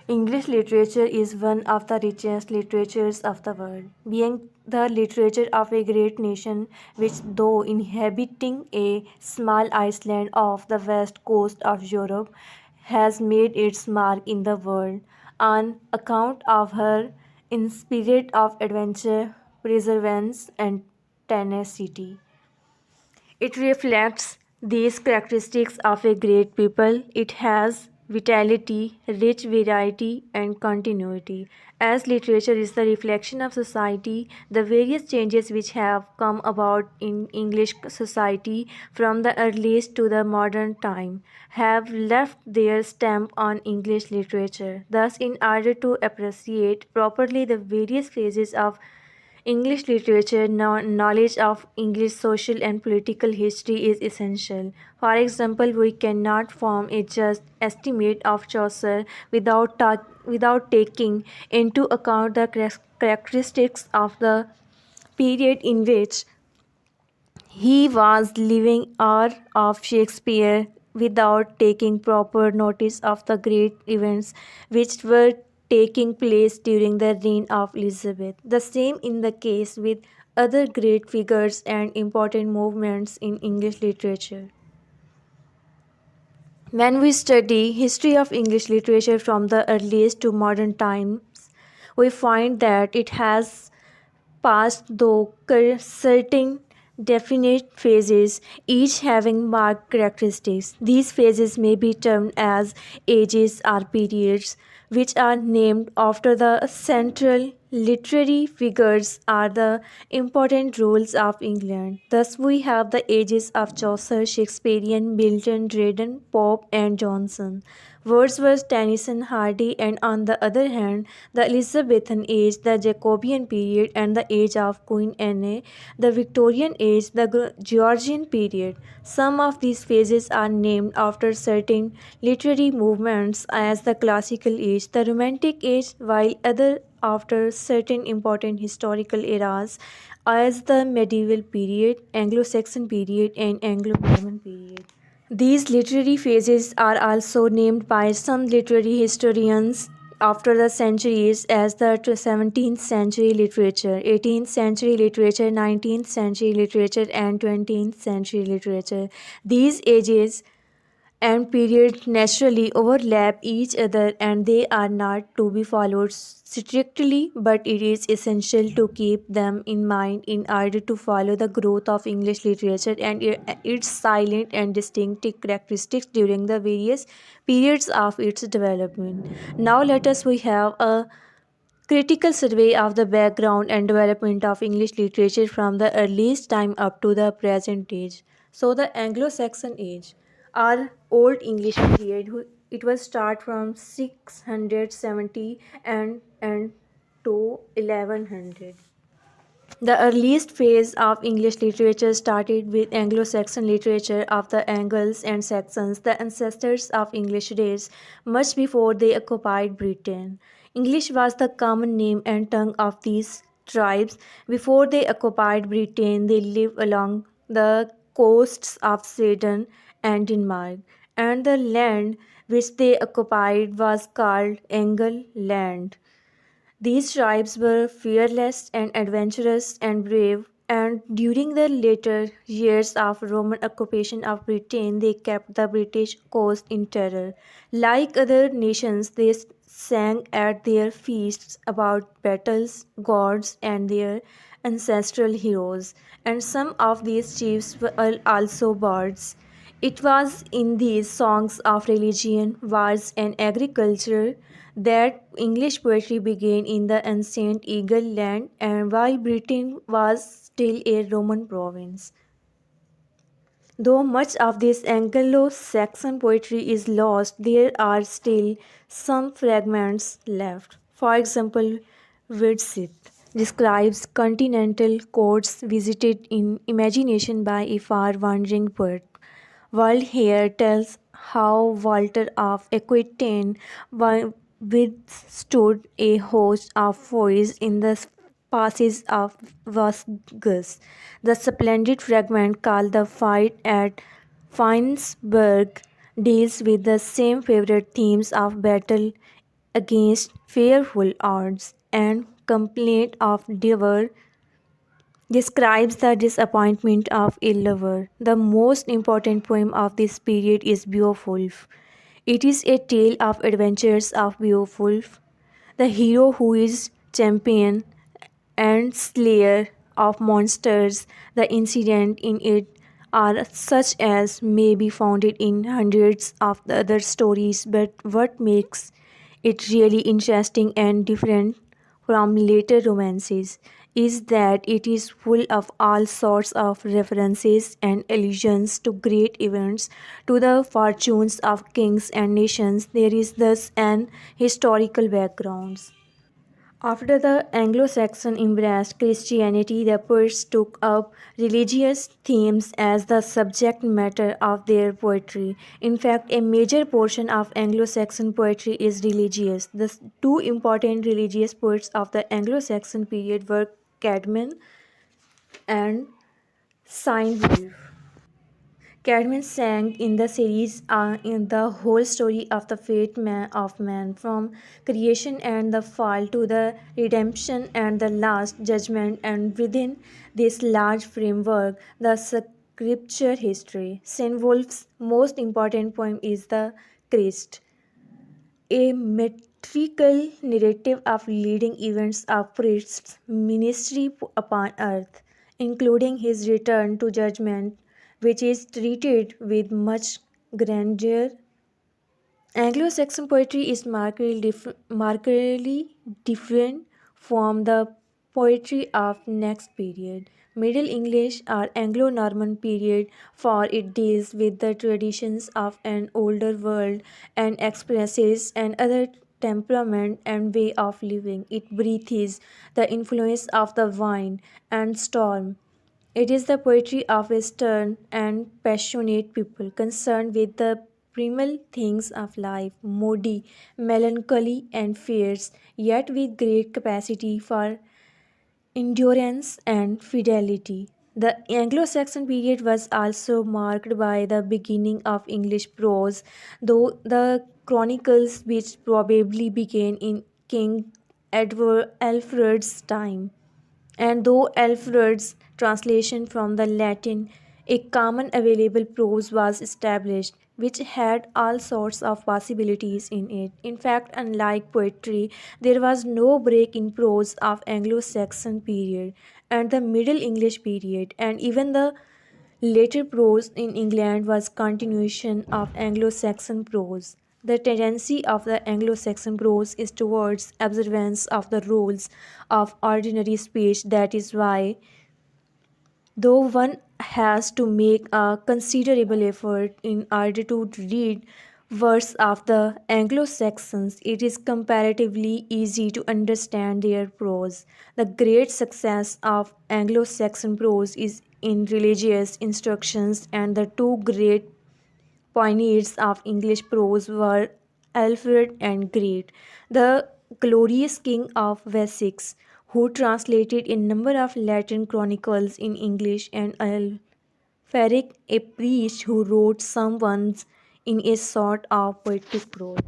English literature is one of the richest literatures of the world, being the literature of a great nation which, though inhabiting a small island off the west coast of Europe, has made its mark in the world on account of her in spirit of adventure, perseverance, and tenacity. It reflects these characteristics of a great people. It has vitality, rich variety, and continuity. As literature is the reflection of society, the various changes which have come about in English society from the earliest to the modern time have left their stamp on English literature. Thus, in order to appreciate properly the various phases of English literature knowledge of English social and political history is essential. For example, we cannot form a just estimate of Chaucer without taking into account the characteristics of the period in which he was living or of Shakespeare without taking proper notice of the great events which were taking place during the reign of Elizabeth. The same in the case with other great figures and important movements in English literature. When we study history of English literature from the earliest to modern times, we find that it has passed through certain definite phases, each having marked characteristics. These phases may be termed as ages or periods, which are named after the central literary figures or the important rules of England. Thus, we have the ages of Chaucer, Shakespearean, Milton, Dryden, Pope, and Johnson. Wordsworth, Tennyson, Hardy, and on the other hand, the Elizabethan age, the Jacobean period, and the age of Queen Anne, the Victorian age, the Georgian period. Some of these phases are named after certain literary movements as the Classical age, the Romantic age, while other after certain important historical eras as the medieval period, Anglo-Saxon period, and Anglo-Norman period. These literary phases are also named by some literary historians after the centuries as the 17th century literature, 18th century literature, 19th century literature, and 20th century literature. These ages and periods naturally overlap each other and they are not to be followed strictly, but it is essential to keep them in mind in order to follow the growth of English literature and its silent and distinctive characteristics during the various periods of its development. Now let us we have a critical survey of the background and development of English literature from the earliest time up to the present age. So, the Anglo Saxon age, our Old English period, it was start from 670 and to 1100. The earliest phase of English literature started with Anglo-Saxon literature of the Angles and Saxons, the ancestors of English race, much before they occupied Britain. English was the common name and tongue of these tribes. Before they occupied Britain, they lived along the coasts of Sweden and Denmark, and the land which they occupied was called Angle Land. These tribes were fearless and adventurous and brave, and during the later years of Roman occupation of Britain, they kept the British coast in terror. Like other nations, they sang at their feasts about battles, gods, and their ancestral heroes, and some of these chiefs were also bards. It was in these songs of religion, wars, and agriculture that English poetry began in the ancient Eagle land and while Britain was still a Roman province. Though much of this Anglo Saxon poetry is lost, there are still some fragments left. For example, Widsith describes continental courts visited in imagination by a far wandering poet. World here tells how Walter of Aquitaine withstood a host of foes in the passes of Vosges. The splendid fragment called The Fight at Finnsburg deals with the same favorite themes of battle against fearful odds and complaint of Dever describes the disappointment of a lover. The most important poem of this period is Beowulf. It is a tale of adventures of Beowulf, the hero who is champion and slayer of monsters. The incidents in it are such as may be found in hundreds of the other stories, but what makes it really interesting and different from later romances is that it is full of all sorts of references and allusions to great events, to the fortunes of kings and nations. There is thus an historical background. After the Anglo-Saxon embraced Christianity, the poets took up religious themes as the subject matter of their poetry. In fact, a major portion of Anglo-Saxon poetry is religious. The two important religious poets of the Anglo-Saxon period were Caedmon and Cynewulf. Cadman sang in the series in the whole story of the of man, from creation and the fall to the redemption and the last judgment, and within this large framework, the scripture history. Saint Wolf's most important poem is the Christ, a metrical narrative of leading events of Christ's ministry upon earth, including his return to judgment, which is treated with much grandeur. Anglo-Saxon poetry is markedly different from the poetry of next period, Middle English or Anglo-Norman period, for it deals with the traditions of an older world and expresses an other temperament and way of living. It breathes the influence of the wind and storm. It is the poetry of a stern and passionate people concerned with the primal things of life, moody, melancholy, and fierce, yet with great capacity for endurance and fidelity. The Anglo Saxon period was also marked by the beginning of English prose, though the chronicles, which probably began in King Edward Alfred's time. And though Alfred's translation from the Latin, a common available prose was established, which had all sorts of possibilities in it. In fact, unlike poetry, there was no break in prose of Anglo-Saxon period and the Middle English period, and even the later prose in England was continuation of Anglo-Saxon prose. The tendency of the Anglo-Saxon prose is towards observance of the rules of ordinary speech. That is why, though one has to make a considerable effort in order to read verse of the Anglo-Saxons, it is comparatively easy to understand their prose. The great success of Anglo-Saxon prose is in religious instructions, and the two great pioneers of English prose were Alfred and Great, the glorious King of Wessex, who translated a number of Latin chronicles in English, and Alfaric, a priest who wrote some ones in a sort of poetic prose.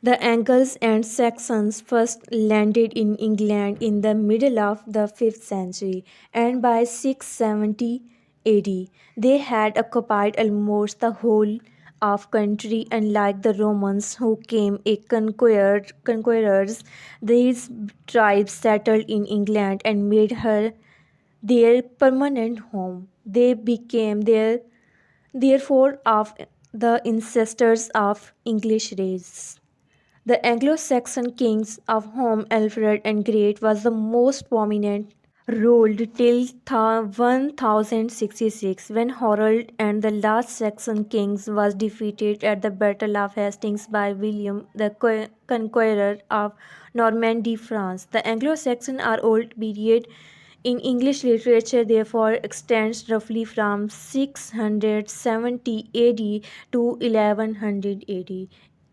The Angles and Saxons first landed in England in the middle of the 5th century, and by 670 AD they had occupied almost the whole of country. Unlike the Romans, who came a conquerors, these tribes settled in England and made her their permanent home. They became therefore of the ancestors of English race. The Anglo-Saxon kings, of whom Alfred and Great was the most prominent, ruled till 1066, when Harold and the last Saxon kings was defeated at the Battle of Hastings by William the Conqueror of Normandy, France. The Anglo-Saxon or Old Period in English literature therefore extends roughly from 670 AD to 1100 AD.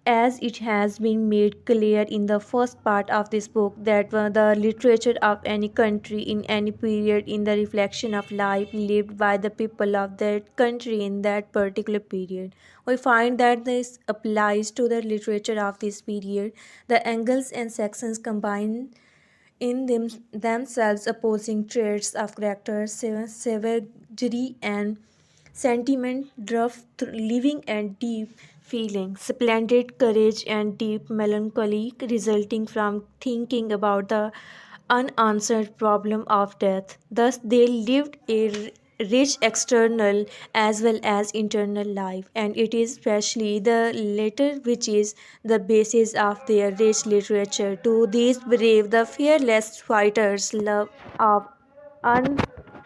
as it has been made clear in the first part of this book that the literature of any country in any period in the reflection of life lived by the people of that country in that particular period. We find that this applies to the literature of this period. The Angles and Saxons combine in themselves opposing traits of character, savagery, and sentiment, rough living and deep feeling, splendid courage and deep melancholy resulting from thinking about the unanswered problem of death. Thus, they lived a rich external as well as internal life, and it is especially the latter which is the basis of their rich literature. To these brave, the fearless fighters' love of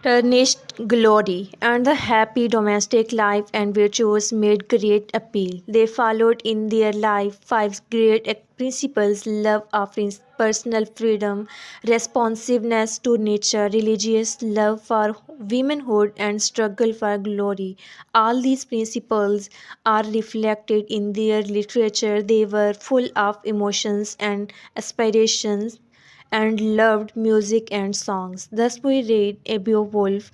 tarnished glory, and the happy domestic life and virtues made great appeal. They followed in their life five great principles: love of personal freedom, responsiveness to nature, religious love for womanhood, and struggle for glory. All these principles are reflected in their literature. They were full of emotions and aspirations and loved music and songs. Thus, we read Beowulf,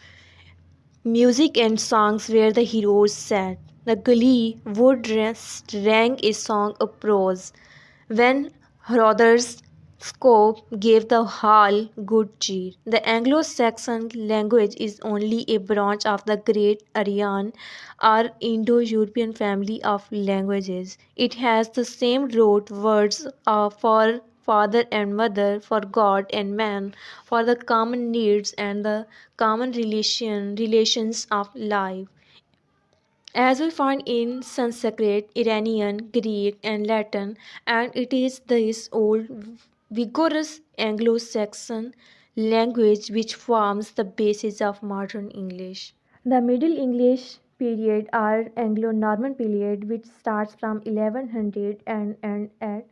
music and songs where the heroes sat. The glee would rang a song of prose. When Hrothgar's scope gave the hall good cheer. The Anglo-Saxon language is only a branch of the great Aryan or Indo-European family of languages. It has the same root words for father and mother, for God and man, for the common needs and the common relations of life. As we find in Sanskrit, Iranian, Greek, and Latin, and it is this old, vigorous Anglo Saxon language which forms the basis of modern English. The Middle English period or Anglo Norman period, which starts from 1100 and ends at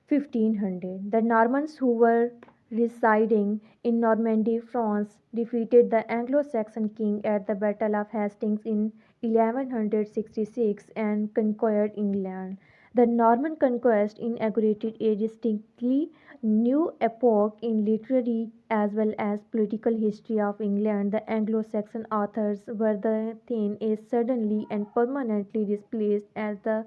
1500. The Normans who were residing in Normandy, France, defeated the Anglo Saxon king at the Battle of Hastings in 1166 and conquered England. The Norman conquest inaugurated a distinctly new epoch in literary as well as political history of England. The Anglo Saxon authors were then suddenly and permanently displaced as the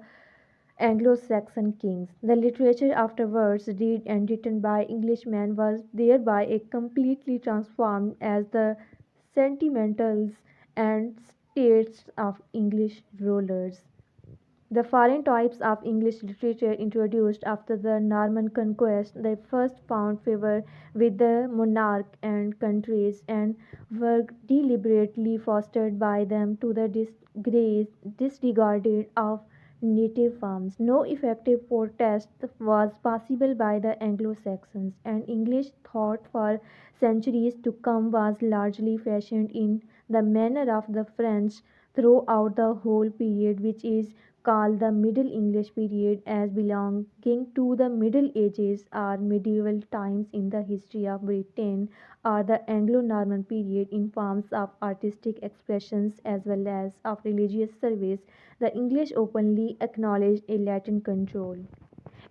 Anglo Saxon kings. The literature afterwards read and written by Englishmen was thereby a completely transformed as the sentimentals and states of English rulers. The foreign types of English literature introduced after the Norman conquest, they first found favor with the monarch and countries and were deliberately fostered by them to the disregard of native forms. No effective protest was possible by the Anglo-Saxons, and English thought for centuries to come was largely fashioned in the manner of the French throughout the whole period, which is called the Middle English period as belonging to the Middle Ages or medieval times in the history of Britain, or the Anglo-Norman period in forms of artistic expressions as well as of religious service. The English openly acknowledged a Latin control.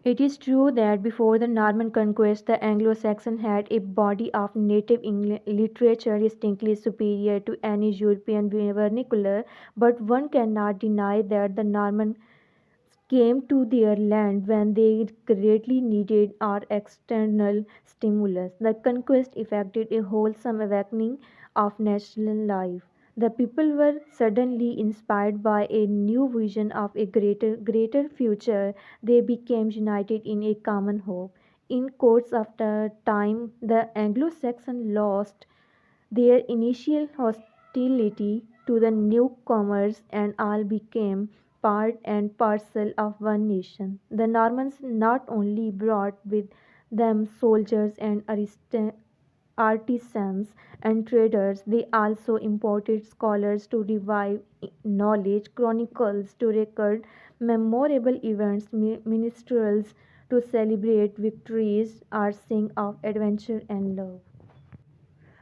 It is true that before the Norman conquest, the Anglo Saxon had a body of native literature distinctly superior to any European vernacular, but one cannot deny that the Normans came to their land when they greatly needed our external stimulus. The conquest effected a wholesome awakening of national life. The people were suddenly inspired by a new vision of a greater future. They became united in a common hope. In course of the time, the Anglo-Saxon lost their initial hostility to the newcomers and all became part and parcel of one nation. The Normans not only brought with them soldiers and artisans and traders, they also imported scholars to revive knowledge, chronicles to record memorable events, minstrels to celebrate victories, or sing of adventure and love.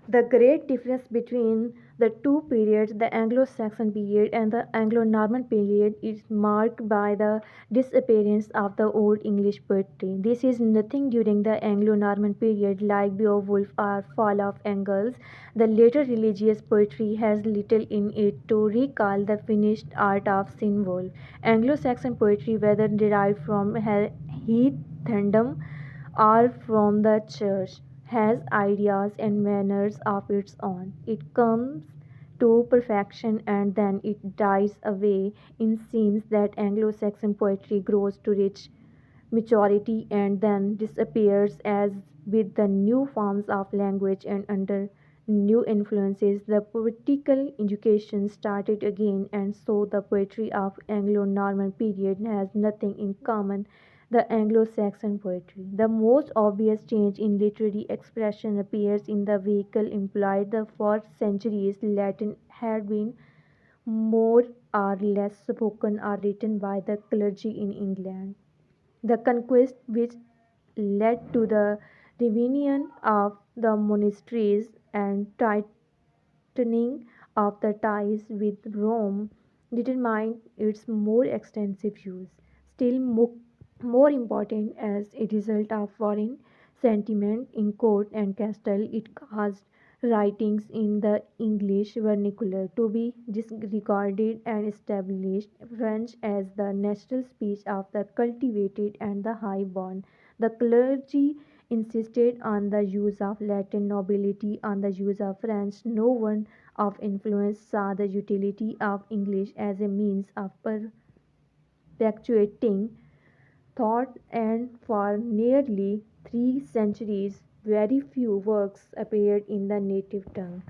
The great difference between The two periods, the Anglo Saxon period and the Anglo Norman period, is marked by the disappearance of the Old English poetry. This is nothing during the Anglo Norman period, like Beowulf or Fall of Angles. The later religious poetry has little in it to recall the finished art of Sinwolf. Anglo Saxon poetry, whether derived from heathendom or from the church, has ideas and manners of its own. It comes to perfection and then it dies away. It seems that Anglo Saxon poetry grows to reach maturity and then disappears as with the new forms of language and under new influences the political education started again, and so the poetry of Anglo-Norman period has nothing in common the Anglo-Saxon poetry. The most obvious change in literary expression appears in the vehicle employed. The for centuries Latin had been more or less spoken or written by the clergy in England. The conquest, which led to the reunion of the monasteries and tightening of the ties with Rome, determined its more extensive use. Still more important, as a result of foreign sentiment in court and castle, it caused writings in the English vernacular to be disregarded and established French as the national speech of the cultivated and the high born. The clergy insisted on the use of Latin, nobility on the use of French. No one of influence saw the utility of English as a means of perpetuating thought, and for nearly 3 centuries very few works appeared in the native tongue.